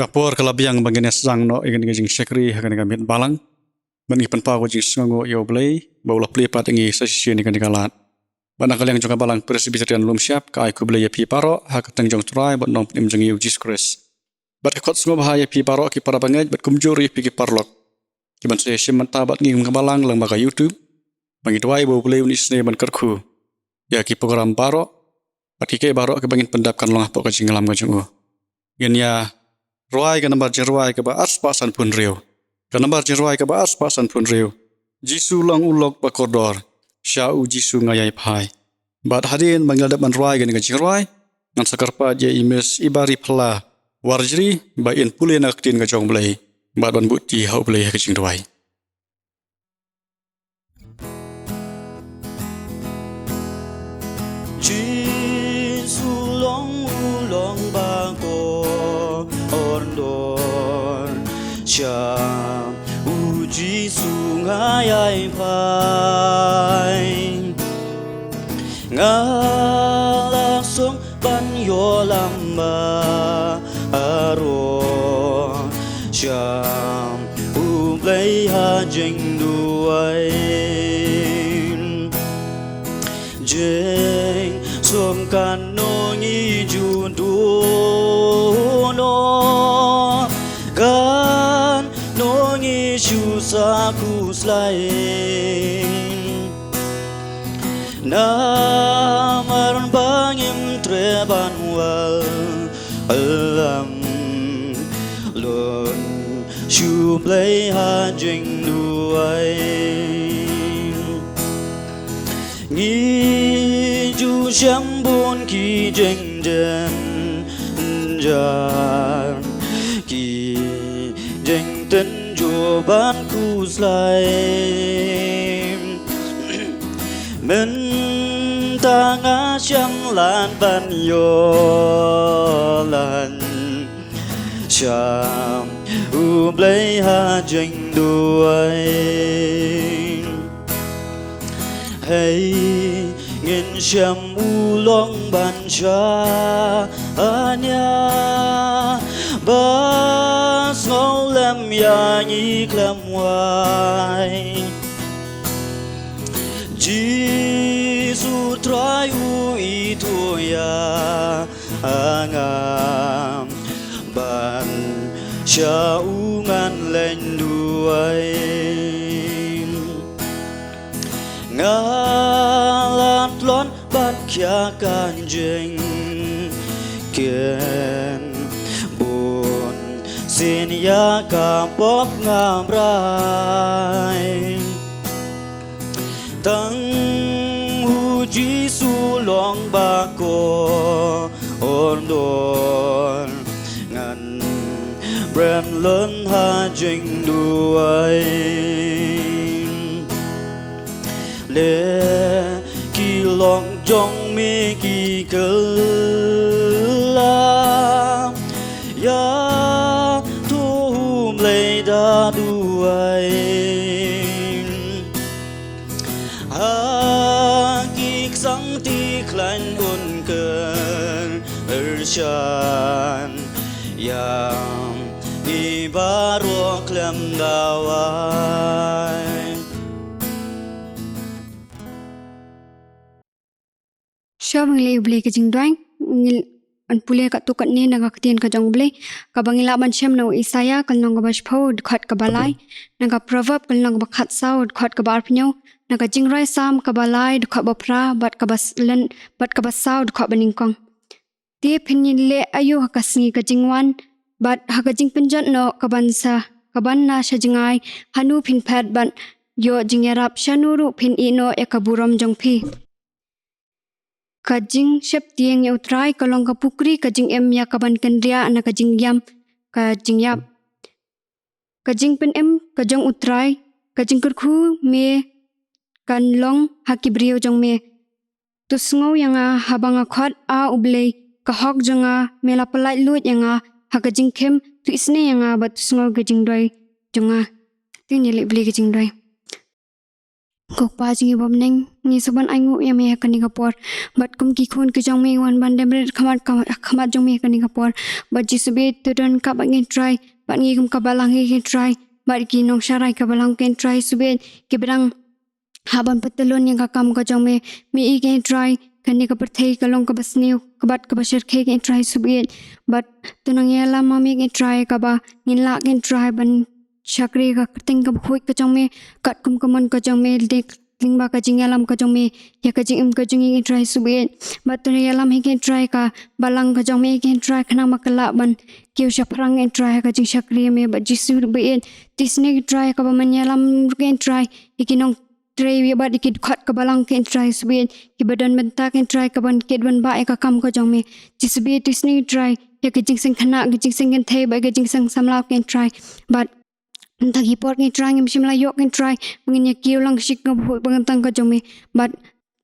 Kapor kalabiang bagian sang no ingin ngajing sekri hakan ngamit balang. Ban ipan pa ko jing sango yo blay. Baulah play pat ingi sasisi ni kan dikalat. Ban akal yang jong balang presbyterian lum siap ka ai ku blay ya pi paro hak tang jong try bat nom nim jong yo Jesus Christ. Bat kot sungo bahaya pi paro ki para bangaj bat kumjuri pi ki parlok. Ki ban se sim manta bat ngim balang lang baka YouTube. Bangi tuai bau blay unis ne ban kerku. Ya ki program paro. Bat ki ke baro ke bangin pendapkan long apa ka jing lam ka jong o. Gen ya ruai ka nambar jeruai ka ba aspasan pun riu. Ka nambar jeruai ka ba aspasan pun riu. Jisu lang ulok ba kordor. Syau jisu ngayai pai. Bat hadin bangal dapat ruai ka nga jeruai. Ngan sakarpa je imes ibari pala. Warjri ba in pule nak tin ka jong blay. Bat ban buti hau blay ka jing ruai. Jisu long ulong ba kordor. Syau jisu ngayai pai. Ngalaksong ban yo lamba aro. Syam ublay ha jing duay. Jing som kan no ngi jun du no. Kan no ngi shu sa ku slain. Namaran bangim treban wal alam lon shu play ha jing duai. Ngi ju shambun ki jeng jen jan ki jeng ten jo ban ku slai. Men tanga syam lan ban yo lan syam ublay ha jeng duai. Hey ngin syam ulong ban sha anya bas ngau lem ya nyi klem wai. Jisu trayu itu ya angam ban syaungan lenduai. Ngalat lon bat kya kanjeng ken bun sin ya kapok ngamrai. Tang hu jisu long bako ondon ngan bren len ha jing duai. Le ki long jong mi ki kela ya tu mlei da duai. Hakik sang ti klan un ken ershan yang ibaro klem dawai. Syam ngilai blay ke jing doang ngil an pule ka tu kat ni naga ketien ka jong blay ka bangila ban syam no Isaya kal nong ka bashpo khot ka balai naga proverb kal nong ka khat sau khot ka bar pnyo naga jing rai sam ka balai khot ba pra bat ka bas len bat ka bas sau khot baningkong ti phin le ayu ha kasngi ka jingwan bat ha ka jing penjat no ka bansa ka ban na sha jingai hanu phin phat ban yo jingerap shanuru phin ino e ka buram jong phi. Kajing syap tiang ya utrai kalong ka pukri kajing em ya kaban kendria na kajing yam kajing yap kajing pen em kajong utrai kajing kurku me kan long hakibrio jong me tusngo yang habang khot a ublei ka hok jonga mela pelai lut yang hakajing kem tu isne yang bat tusngo kajing doi jonga tu nyeli beli kajing doi Kok pa jingi bom neng ni saban aingu ya me kan kapor but kum ki khun ki jong me wan ban dem khamat jong me kan kapor but jisbe tudon ka bangin try but ngi kum ka balang hi try but ki nong sharai ka balang ken try sube ki berang haban petelon yang ka kam ka jong me mi i try kan ni ka perthei ka long ka basniu ka bat ka basher khe ken try sube but tunang ya la ma me ken try ka ba ngin la ken try ban chakri ka ting ka khoi ka jong me kat kum kaman ka jong me dek lingba ka jing alam ka jong me ya ka jing ka jing i try sube but to ya lam hi ken try ka balang ka jong me ken try khana makala ban keu shaprang ken try ka jing chakri me but jisu be tisne try ka ba man ya lam ken try ikinong try we but ikit khat ka balang ken try sube ki badan benta ken try ka ban ket ban ba ka kam ka jong me jisu be tisne try ya ka jing sing khana ka jing sing ken thei ba ka jing sang samla ken try but Tagi por ngi try ngi shimla yok ngi try ngin ya kiu lang shik ng boi bang tang ka jome but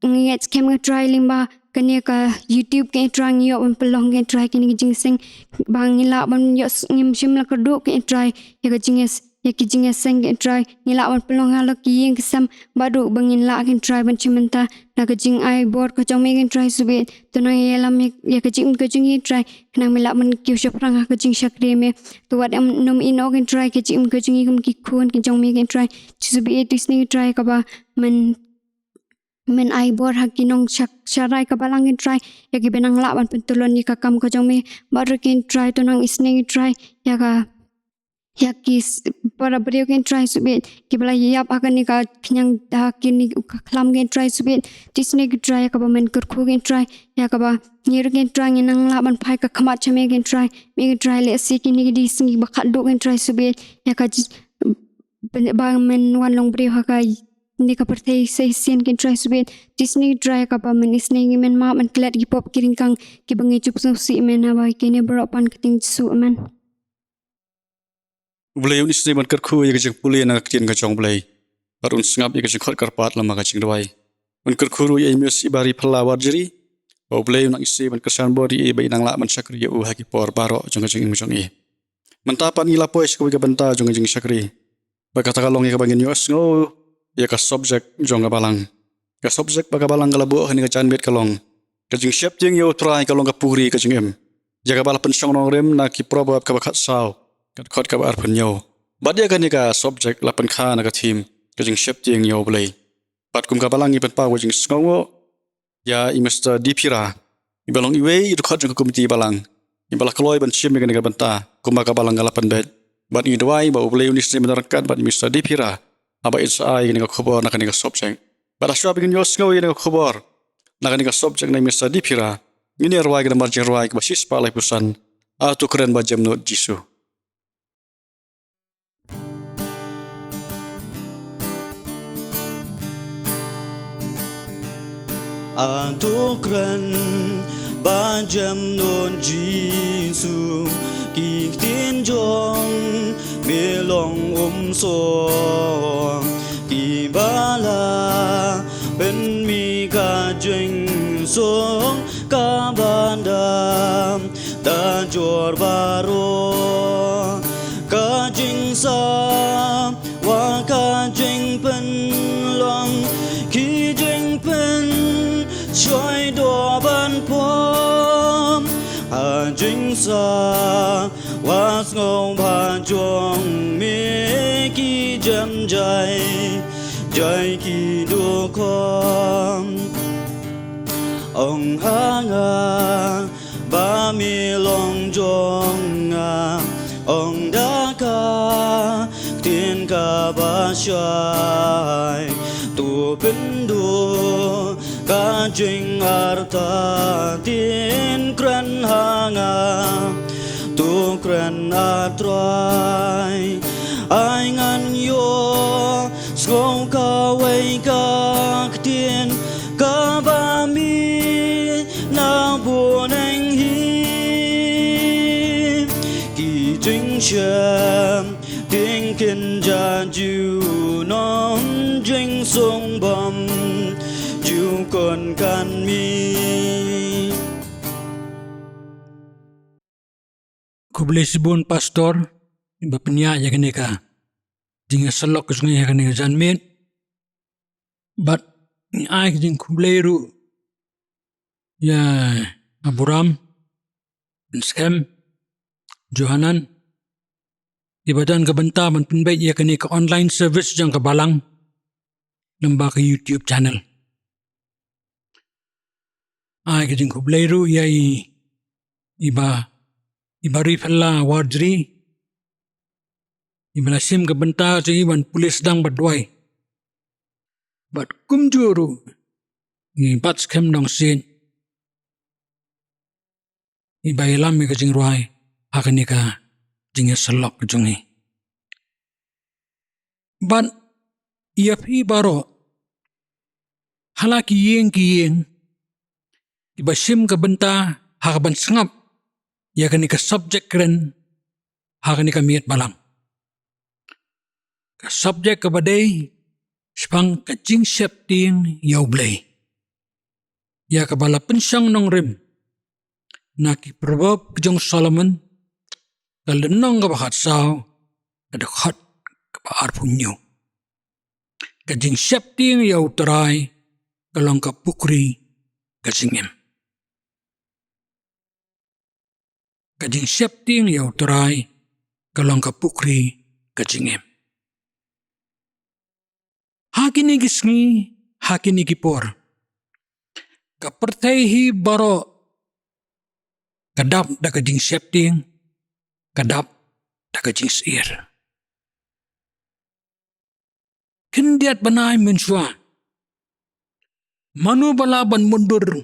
ngi ets kem ngi try limba kanya ka YouTube ke try ngi yok pelong ngi try kini jing sing bang ngi la ban yo ngi shimla ka do ke try ya ka jing ya ki jing sing ke try ngi la ban pelong hala ki yeng sam badu bangin la ke try ban chimenta na ka jing ai bor ka jome ngi try sube to na ya lam ya ka jing try kana mi la ban kiu shaprang ka jing shakre me to wat am num in organ try ke jing ka jing kum ki khun ki jong me ke try sube it isni try ka ba men ai bor hakinong sharai ka balang try ya ki benang la ban pentulon ni ka kam ka jong me bar ken try to nang isni try ya ki para brio ken try sube ki bala yap akan ni ka phinyang da kini khlam ken try sube tisne ki try ka ba men kur khu ken try ya ka ba nir ken try nang la ban phai ka khamat chame ken try me ken try le si ki ni di singi ba khat do ken try sube ya ka ba men wan long brio ha ka ni ka perthei se sien ken try sube tisne try ka ba men isne ngi men ma man klet gi pop kiring kang ki bangi chup so si men ha ba ke ne bro pan kating su men Ulay unis ni man kerku ya kajing puli na kien kajong ulay. Barun sengap ya kajing khot karpat lama kajing dawai. Man kerku ya imius ibari pelawar jeri. Ulay unak isi man kersan bodi ya bayi nang la man syakri ya haki por barok jong kajing imujong i. Mentapan ila pois ko ka benta jong kajing syakri. Bakata kalong ya kabangin yos ngo ya ka subjek jong ka balang. Ka subjek baka balang kalabu hani ka janbet kalong. Kajing siap jeng yo try kalong ka puri kajing em. Jaga bala pensyong nong rem na ki probab ka bakat saw. Khot ka bar penyo badia kan ni ka subject la pen kha na ka thim ka jing shep ting yo blai pat kum ka balang i pen pa wo jing sngo ya i mr dipira i balong i wei i khot jing committee balang i bala kloi ban shim ni ka banta kum ka balang la pen bet bat i dwai ba blai unis ni menarakat bat mr dipira aba it's ai ni ka khobor na ka ni ka subject bat aswa begin yo sngo i ni ka khobor na ka ni ka subject na mr dipira ngini arwai ka marjing arwai ka basis pa lai pusan a tu keren ba jam no jisu Atukran bajam non Jisu ki tin jong melong so ki bala ben mi ka jeng song ka bandam ta jor baro ka jing sa wa ka jing pen long ki jing pen Joy do ban pom a jing sa was ngom ba jong me ki jam jai ki do kom ong hanga ba mi long jong a ong da ka tin ka ba shai tu bin do ka jing arta tin kran hanga tu kran atrai ai ngan yo skong ka wei ka tin ka ba mi na bu nang hi ki jing shem ting kin ja ju non jing song bam kon kan mi Kublai sibun pastor bapenya ya kene ka jinga selok sungai ya kene janmen But ai kajing kubleru ya Abraham, Shem, Johanan, ibadan kabanta man pinbay ya kani ka online service jang kabalang lamba ka YouTube channel. Ai kajing kubleru ya iba rifalla wardri ibala sim kabanta sa iwan pulis dang badway. But kumjuru ni bats kem dong sin iba ilam mi kajing ruay akani ka jing salok jungi. But iapi baro halaki kiyeng iba sim kabanta hakaban sangap ya kani ka subject kren hakani ka miet balang. Ka subject ka baday spang kajing septing yaublay. Ya kabala pensyang nong rim. Naki probab kajong Solomon. Kalenong kabahat sao. Kadakhat kabaar punyo. Kajing septing yau taray. Kalong kapukri kajingim. Kajing septing yau taray. Kalong kapukri kajingim. Hakini gisngi, hakini gipor. Kapertayhi baro kadap da kajing septing, kadap da kajing sir. Kindiat banay mensua. Manu balaban mundur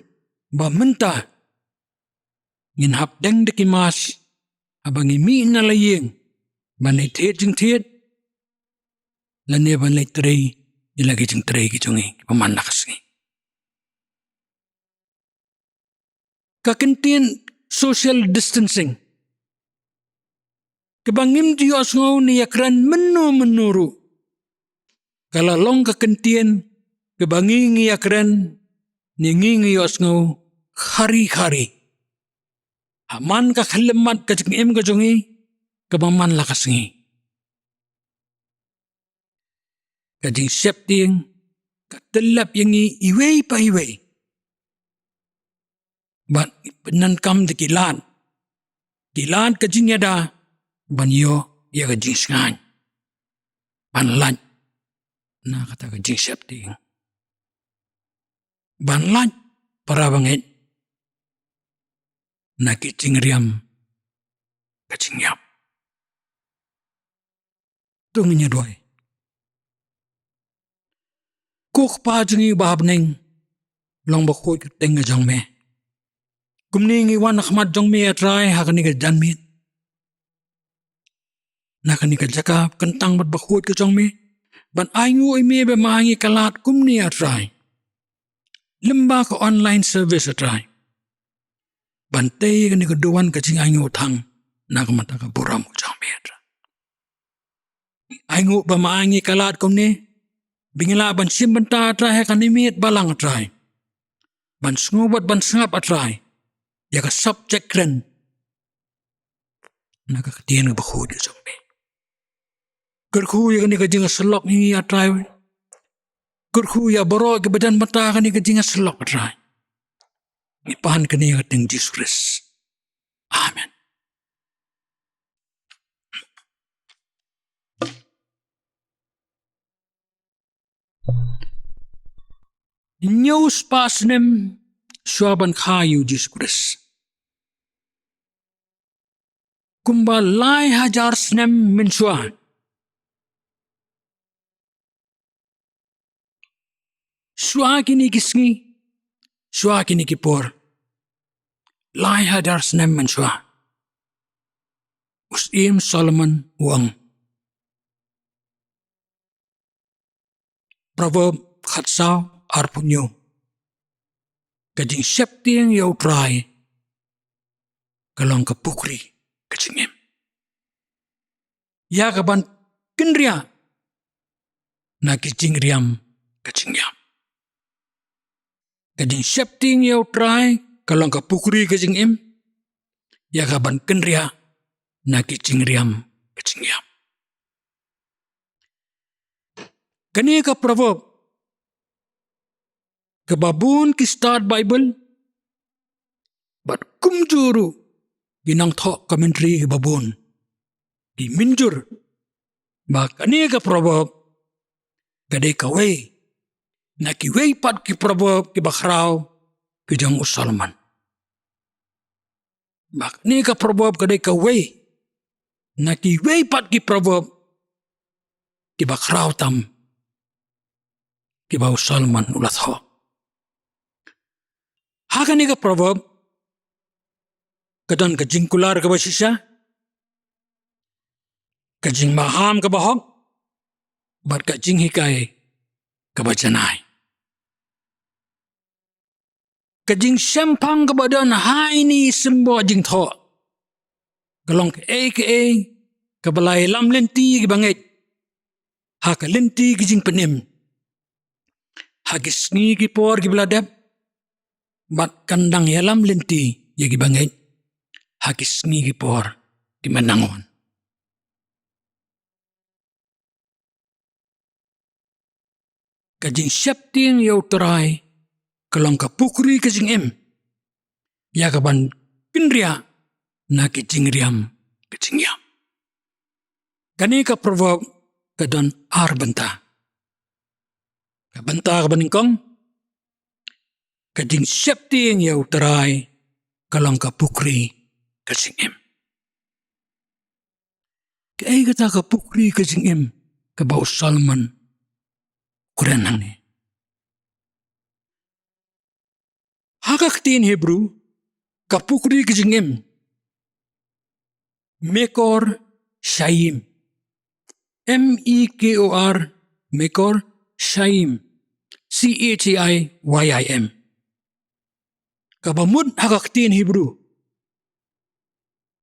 ba menta. Nginhap deng dekimas abang imi na laying banay tiet jing tiet. Lani banay tray. Ilagay jing tray kijungi pamanakas ni. Kakintin social distancing. Kabangim Diyos ngaw ni yakran menuru. Kalalong kakintin kabangi yakran ni ngiyos ngaw hari-hari. Haman kakalimat kajing kajungi kabaman lakas ngi. Kajing septing, katalap yang iway pa iway. Ban penankam di kilan. Kilan kajing yada, banyo ya kajing sngany. Banlan, na kata kajing septing. Banlan, para bangit. Na kajing riam, kajing yap. Tungnya doy. Kuk pa jungi bahabning long bakoy kiteng jong me. Kumning iwan nakmat jong me atray hakani ka janmit. Nakani ka jaka kentang bat bakoy ka jong me. Ban ayu ime be mahangi kalat kumni atray. Lemba ka online service atray. Bantay kani ka duwan ka jing ayu tang nakamata ka buram ka jong me atray. Ayu ba mahangi kalat kumni. Bingila ban simbenta atray kanimit balang atray. Ban sungubat ban sangap atray. Yaka subject kren. Nakakatiyan nga bakod yung sambi. Kerku yaka ni kajing salok ni atray. Kerku ya baro kabadan mata ka ni kajing salok atray. Ipahan ka niya kating Jesus Christ. Amen. News pasnem suaban kayu Jesus Christ. Kumba lai hajar snem mensua. Sua kini kisngi, sua kini kipor. Lai hajar snem mensua. Usim Solomon uang. Proverb khatsau arpunyo. Kajing septing yaw try. Kalong kapukri kajingem. Ya kaban kenria. Na kajing riam kajingyam. Kajing septing yaw try. Kalong kapukri kajingem. Ya kaban kenria. Na kajing riam kajingyam. Kani ka proverb. Kebabun ki start Bible. Bat kumjuru ginang thok commentary babun. Ki minjur. Ba kani ka proverb. Kadai kawai. Na ki wei pat ki proverb ki bakraw ki jang Solomon. Ba kani ka proverb kadai kawai. Na ki wei pat ki proverb ki bakraw tam ki bau Solomon ulat ho. Hakani ka proverb kadon kajing kular ka basisya. Kajing maham ka bahog. Bat kajing hikay ka bajanay. Kajing sempang ka badan hai ni sembo jing tho. Kalong ka kabalay lam lenti ki bangit. Haka lenti ki jing penim. Hagis ni ki por ki beladap. Bat kandang yalam lenti ya ki bangit. Hagis ni ki por ki manangon. Kajing syapting yaw terai. Kalong ka pukri kajing ya kaban pinria na kajing riam kajing yam. Kani ka proverb kadon arbenta. Kabenta ka baningkong. Kajing syapting yaw terai. Kalong ka pukri kajing Kaya kata ka pukri kajing kabau Solomon. Kuran nang ni. Hakaktin Hebrew, kapukri kajingim. Mekor Shaim. M-E-K-O-R, Mekor Shaim. C-H-A-I-Y-I-M. Kabamud hakaktin Hebrew.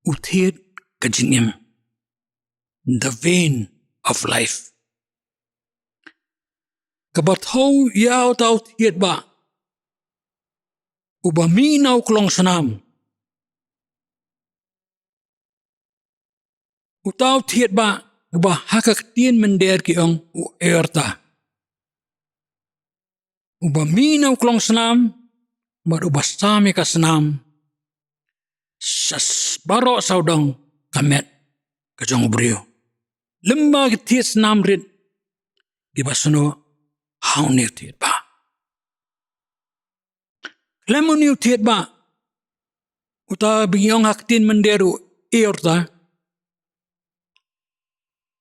Uthid kajingim. The vein of life. Kabathaw yaw tau thiet ba. Ubaminaw klong sanam. Utaw thiet ba. Uba hakak tien mender ki ong u erta. Ubaminaw klong sanam. Bar ubasami ka sanam. Sas baro saudong kamet. Kajong ubriyo. Lemba ki thiet sanam rit. Gibasuno. How new thiet ba? Lemon new thiet ba? Uta bigyong haktin menderu eorta.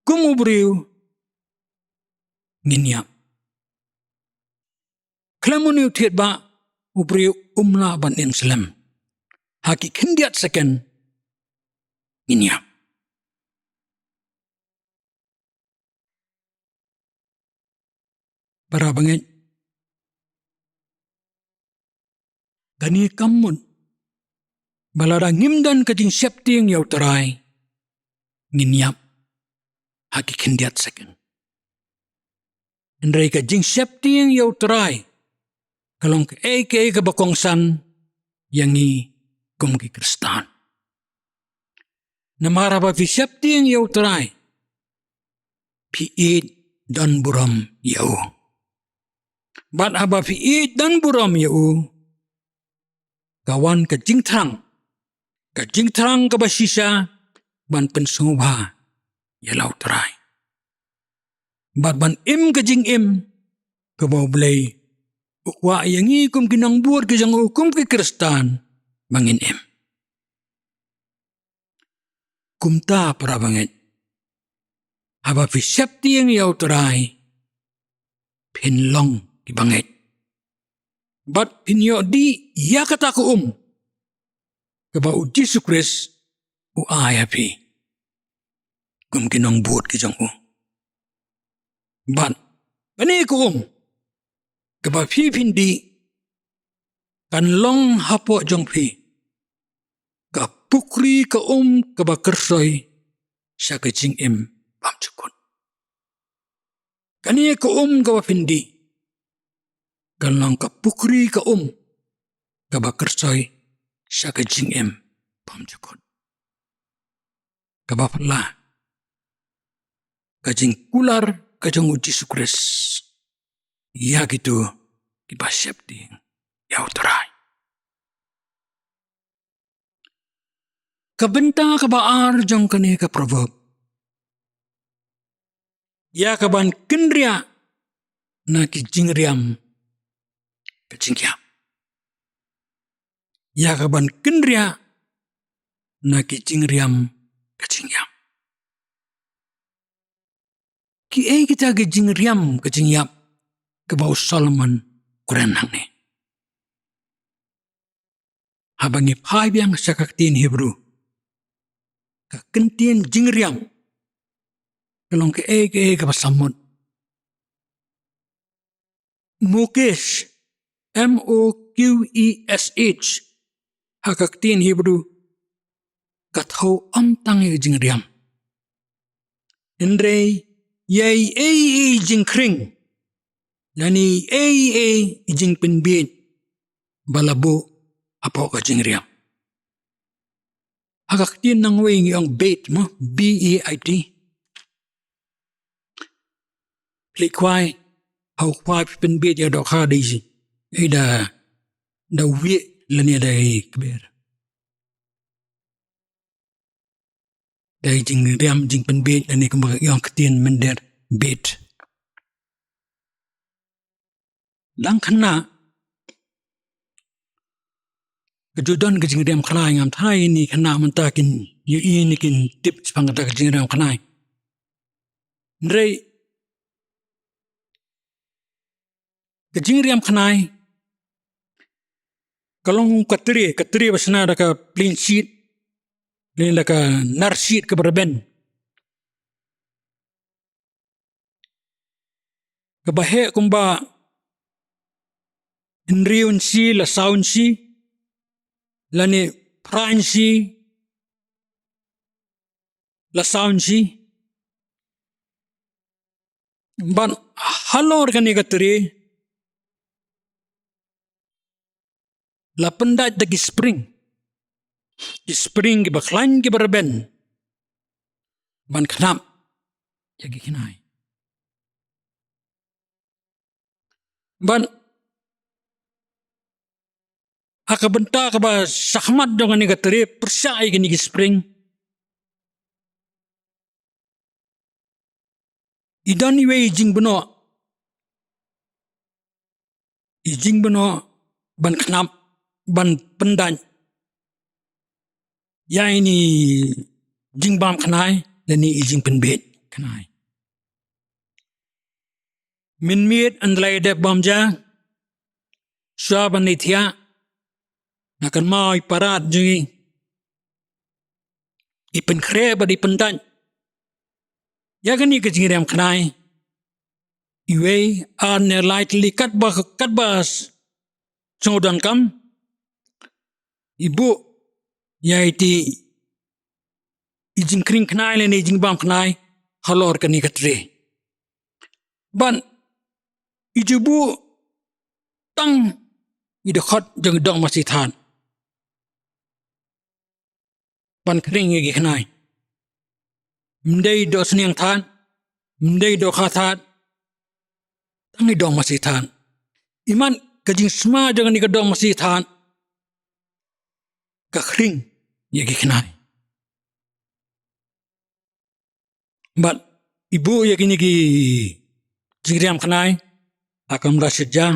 Kumubriu nginyap. Lemon new thiet ba? Ubriu umla ban inslam. Haki kindiat second nginyap. Para bangit. Kani kamun. Balara ngimdan kajing syapting yaw terai. Nginyap. Haki kindiat second. Andray kajing syapting yaw terai. Kalong ke kabakongsan. Yangi kumki kristan. Namaraba fi syapting yaw terai. Piit dan buram yaw. Bat haba fiit dan buram yau. Kawan kajing terang. Kajing terang kabasisya. Ban pensubha. Yalau terai. Bat ban kajing Kabau belai. Ukwa yangi kum kinang buat kajang hukum ke kristan. Bangin Kumta para bangit. Haba fi syapti yang yau terai. Pinlong. Bangit. Bat pinyo di ya kata ko Kaba u Jesus Christ u ayapi. Kum kinong buot kijang Bat bani ko Kaba pipindi kan long hapo jong pi. Ka pukri ka kaba kersoy siya kajing pamcukon. Kani ko kaba pindi. Galang ka pukri ka kaba kersoy siya kajing pamcukon. Kaba pala kajing kular kajang Jesus Christ. Ya gitu kibasyap ding yaw taray. Kabenta kabaar jong kani ka proverb. Ya kaban kenria na kijingriam kajingyam. Ya kaban kenria na kijingriam kajingyam. Ki kita kajingriam kajingyam kabau Solomon kurenang ni. Habang ipayang sa kaktin Hebrew. Kakentien jingriam. Kalong ke kapasamod. Mukesh. M-O-Q-E-S-H. Hakaktin Hebrew. Kathaw amtang jingriam. Indre yay jingkring. Lani jingpinbin. Balabo apo ka jingriam. Hakaktin nang wing yung bait mo, B-E-I-T. Likwai, hau kwai pinbit ya dok ha daisy. Da wi lani da kber. Da jingriam jing pinbit lani kumbaga yung katin mender bait. Lang kana, kajudan kajingriam kanay ngam tayo ni kana mantakin yung inikin tips pangata kajingriam kanay. Nrey, kajingriam kanay, kalong katri basna da ka plain sheet, lin da ka nar sheet ka baraben. Kabahe kumba, inriyon si, lasawn si, lani pransi la saunsi ban halor kani katri la pendat dagi spring ki baklan ki berben ban khnam yagi kinai ban akabenta kaba sakmat dong ani katri persai gini spring idan iwe ijing beno ban knap ban pendan ya ini jingbam kanai dan ini ijing penbet kanai min miet andlai de bamja saban ithia nakan mau iparat jungi ipen kreba di pendan ya gani kejingriam kanai iwe arne lightly katbas songodan kam ibu ya iti ijing kring kanai lene ijing bam kanai halor kani katre ban ijubu tang idakhat jang dong masih than ban kring gi kanai mndei do sniang than mndei do khathat tangi dong masih than iman kajing sma jangan ni dong masih than ka kring gi kanai ban ibu ya kini gi jingriam kanai akam rasidja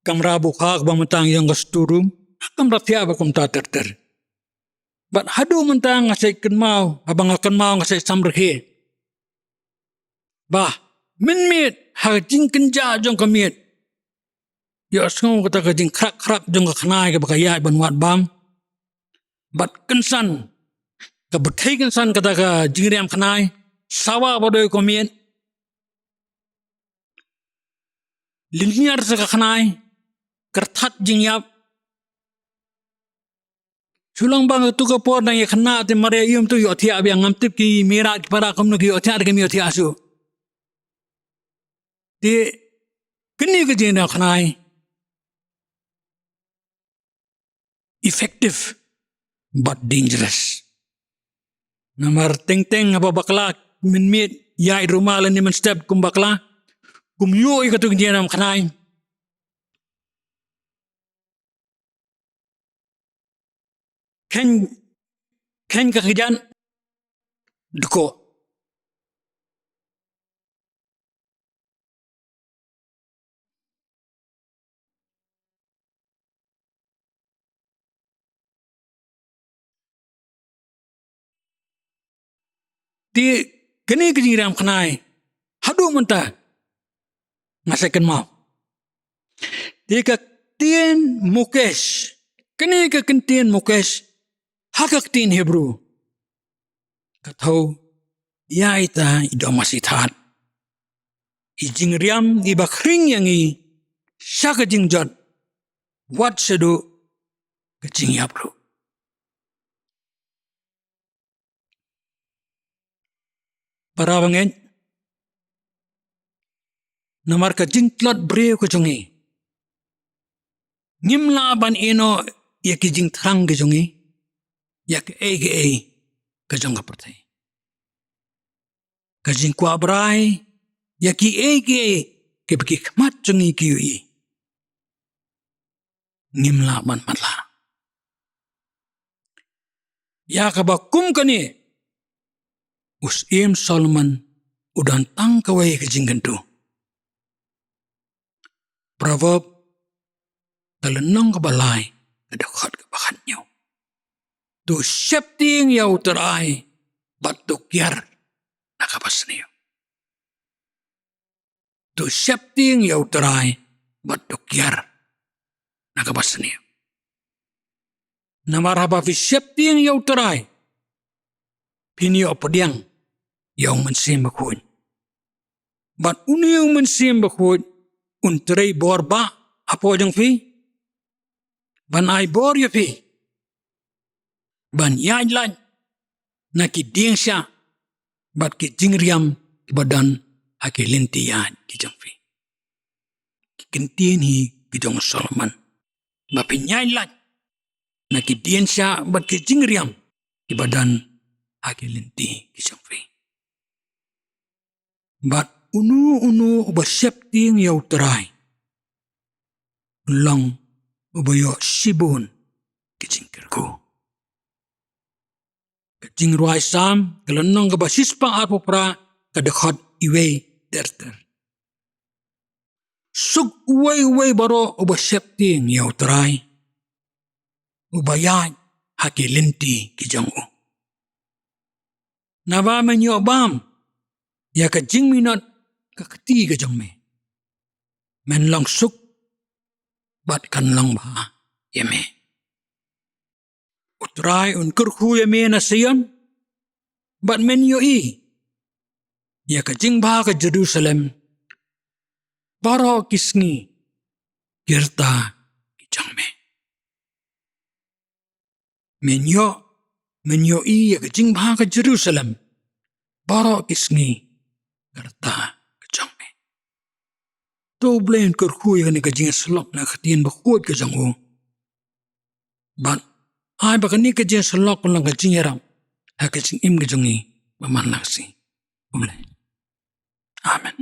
kamra bukhak bamatang yang gasturum kamra tiaba kum ta terter bat hadu mentang ngasai kenmau abang akan mau ngasai samrhe bah minmit hajing kenja jong kamit ya sngau kata kajing krak jong ka khnai ka bakaya ban wat bam bat kensan ka bathai kensan kata ka jingriam khnai sawa bodoy komit linyar sa ka khnai kerthat jingyap Sulang bang tu ka por nang ikhna te mare yum tu yothi abi ngam tip ki mera para kamnu ki yothi ar ki yothi asu te kini ka jena khnai effective but dangerous namar teng aba bakla min mit yai rumal ni man step kum bakla kumyo ikatung dia nam kanai. Ken kakijan deko. Ti kini kejiram kanai. Hadu mentah. Ngasakan mau. Ti kaktian Mukesh. Kini kaktian Mukesh. Hakaktin Hebrew. Katau ya ita ido masih tahan. Ijing riam iba kring yang i syaka jingjot. Wat sedu kecing ya bro. Para bangen namar ka jingtlot breu ko jongi. Ngimla ban ino ya ki jing trang ke jongi. Ya ke ka jong ka pertai. Ka jing kwa brai ya ki ke beki kmat jongi ki ui. Ngimla ban matla. Ya ka bakum kani. Us Solomon udan tang kawai ke jing gentu. Proverb talenong kabalay kadakot kabakan niyo. Tu septing yaw terai batuk yar nakapas niyo. Tu septing yaw terai batuk yar nakapas niyo. Namarhaba fi septing yaw terai pinyo podiang yaw mensim bakun. Bat uniyo mensim bakun unteray borba apo jang fi. Ban ay bor ya fi. Ban yay lan na ki ding siya. Bat ki jingriam badan aki lintiyan ki jang fi. Ki kintin hi ki jang Solomon. Bapin yay lan na ki ding siya bat ki jingriam ki badan aki linti ki jang fi. Bat unu uba septing yaw terai. Lang ubayo sibon kicingkir ko. Kicing ruay sam kalanong kabasis pang arpo pra kadakot iwe terter. Sug uway baro uba septing yaw terai. Ubayay haki linti kijang o. Nabaman yo bam ya kajing minot kakati kajang me. Men lang suk bat kan lang ba yeme. Utray unkurku yeme na siyon bat men yo i. Ya kajing ba ka Jerusalem baro kisngi kirta kijang me. Men yo i ya kajing ba ka Jerusalem baro kisngi kirta kijang me. To blain kurku ya ni kajing selok na katian bakut kijang o. Bat ay baka ni kajing selok lang kajing yaram. Ha kajing im kijang i mamanlang si. Umlay. Amen.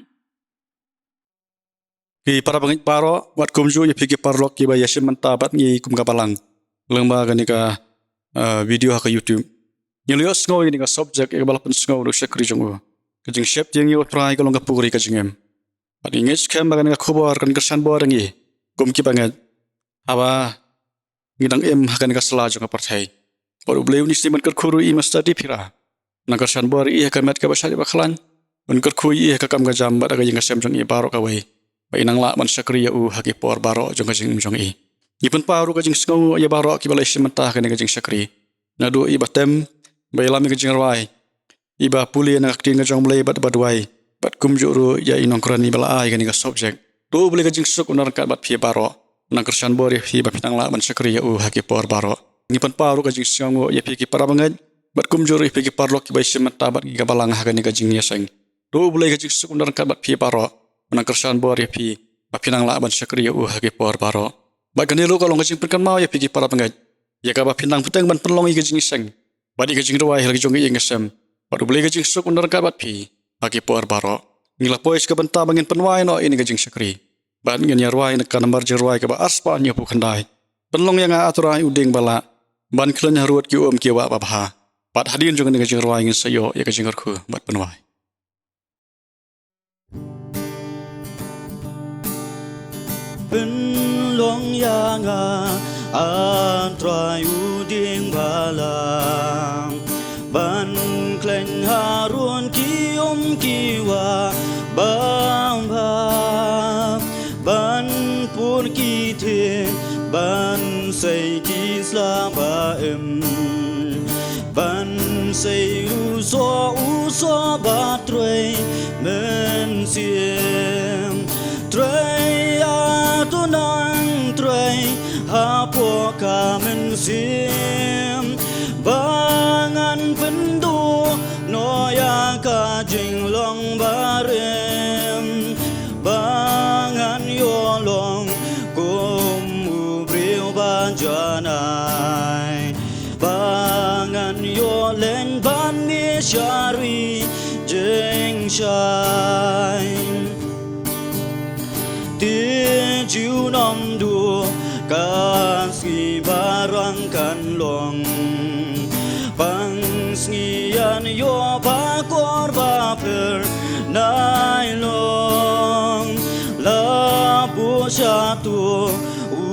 Ki para bangit paro wat kumju ya pigi parlok ki ba yasim mentabat ngi kum kabalang. Lengba gani ka video ha ka YouTube. Nyelios ngo ini ka subject e balapan ngo do sekri jongo. Kajing shep yang yo try ka longa puguri kajing em. Pat ingej kem bagan ka khobor kan kersan bor ngi. Kum ki banget. Aba ngidang em hakan ka sela jonga partai. Baru beliau ni siman kerkuru i mastadi pira. Na kersan bor i ka mat ka basari baklan. Un kerku i ka kam ka jam ba ka jing sem jong i baro ka wei. Ba inang la man sekri ya u haki por baro jonga jing jong i. Ipun paru ka jing ngo ya baro ki balai simantah ka jing sekri. Nadu i batem ba ilami ka jing rawai. Iba puli na aktin ka jong blai bat badwai. Bat kumjuru ya inong krani bala ai ka subject. Do boleh ka jing suk unar ka bat phi baro. Na kersan bor ya phi ba pinang la man sekri ya u haki por baro. Ipun paru ka jing ngo ya phi ki para banget. Bat kumjuru phi ki parlok ki ba simantah bat ki balang ha ka jing yasang. Do boleh ka jing suk unar ka bat phi baro. Na kersan bor ya phi ba pinang la man sekri ya u haki por baro. Ba ganelo ka long ka jing perkan mau ya phi ki para banget. Ya ka ba pinang puteng ban penlong i ka jing isang. Ba di ka jing rawai ha ka jong i ngasem. Baru boleh ka jing suk unar ka bat phi bagi por baro. Ngila pois ka banta bangin penwai no ini kajing syakri. Ban ngin yarwai nak nambar jerwai ka ba arspa nya pu khandai. Penlong yang aturai uding bala. Ban klan haruat ki ki wa babha. Pat hadin jong ni kajing rwai ngin sayo ya kajing ku bat penwai. Penlong yang aturai uding bala. Ban klan haruat ki wa babha. Ban pun ki the ban say ki sla ba ban say u so ba trei men siem trei a tu nang trei ha po ka men siem bangan pendu no ya ka jing long ba rem bangan yo long kum u breu ban janai bangan yo len ban mi shari jeng shai ti chiu nom du kan si barang kan long bang sngian yo ba kor ba per nai long la bu sha tu u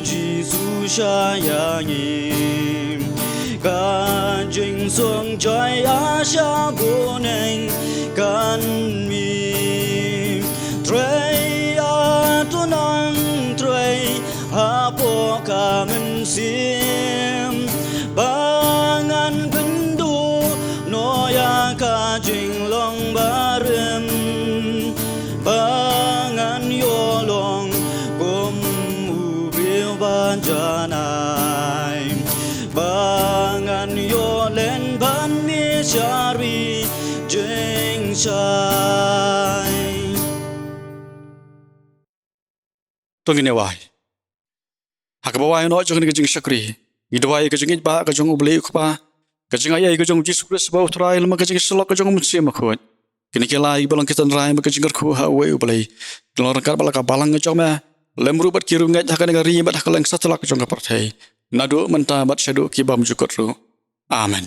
ji su sha yang im kan jing sung chai a sha bu neng kan mi trei a tu nang trei ha po ka men sim bangan pendu no ya ka jing long barem bangan yo long kum u bil ban janai bangan yo len ban mi shari jing shai Tungin wai. Hakabawai no jong ni kajing syakri. Idwai kajing ba kajong ublei khpa. Kajing ayai kajong Jesus Christ ba utrai lama kajing selok kajong munsi makhot. Kini kelai balang kitan rai ma kajing ku ha we ublei. Kelor kar balaka balang ngajong ma. Lemru bat kiru ngai hakan ngari bat hakaleng satlak kajong ka parthai. Nadu menta bat syadu ki bam jukot ru. Amen.